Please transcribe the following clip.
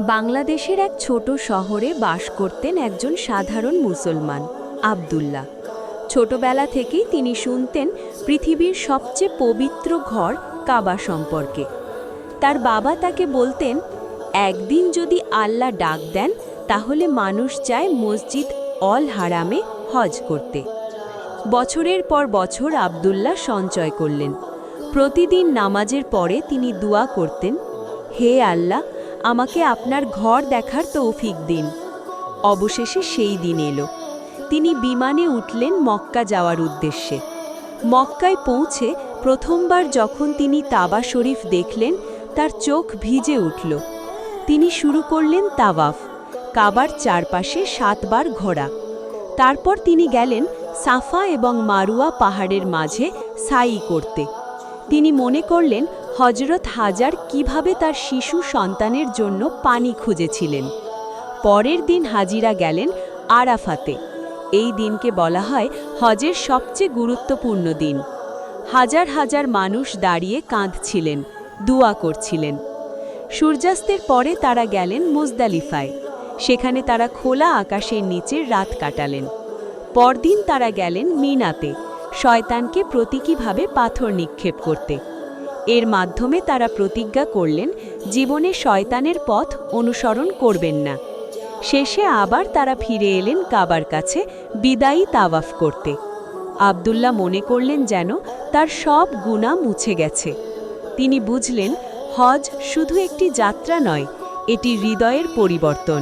বাংলাদেশের এক ছোট শহরে বাস করতেন একজন সাধারণ মুসলমান আব্দুল্লাহ। ছোটবেলা থেকেই তিনি শুনতেন পৃথিবীর সবচেয়ে পবিত্র ঘর কাবা সম্পর্কে। তার বাবা তাকে বলতেন, একদিন যদি আল্লাহ ডাক দেন তাহলে মানুষ চায় মসজিদ অল হারামে হজ করতে। বছরের পর বছর আব্দুল্লাহ সঞ্চয় করলেন। প্রতিদিন নামাজের পরে তিনি দোয়া করতেন, হে আল্লাহ, আমাকে আপনার ঘর দেখার তৌফিক দিন। অবশেষে সেই দিন এলো। তিনি বিমানে উঠলেন মক্কা যাওয়ার উদ্দেশ্যে। মক্কায় পৌঁছে প্রথমবার যখন তিনি কাবা শরীফ দেখলেন, তার চোখ ভিজে উঠল। তিনি শুরু করলেন তাওয়াফ, কাবার চারপাশে 7 বার ঘোরা। তারপর তিনি গেলেন সাফা এবং মারুয়া পাহাড়ের মাঝে সাই করতে। তিনি মনে করলেন হযরত হাজার কিভাবে তার শিশু সন্তানের জন্য পানি খুঁজেছিলেন। পরের দিন হাজিরা গেলেন আরাফাতে। এই দিনকে বলা হয় হজের সবচেয়ে গুরুত্বপূর্ণ দিন। হাজার হাজার মানুষ দাঁড়িয়ে কাঁদছিলেন, দোয়া করছিলেন। সূর্যাস্তের পরে তারা গেলেন মুজদালিফায়। সেখানে তারা খোলা আকাশের নিচে রাত কাটালেন। পরদিন তারা গেলেন মিনাতে, শয়তানকে প্রতীকীভাবে পাথর নিক্ষেপ করতে। এর মাধ্যমে তারা প্রতিজ্ঞা করলেন জীবনে শয়তানের পথ অনুসরণ করবেন না। শেষে আবার তারা ফিরে এলেন কাবার কাছে বিদায়ী তাওয়াফ করতে। আব্দুল্লাহ মনে করলেন যেন তার সব গুনাহ মুছে গেছে। তিনি বুঝলেন হজ শুধু একটি যাত্রা নয়, এটি হৃদয়ের পরিবর্তন।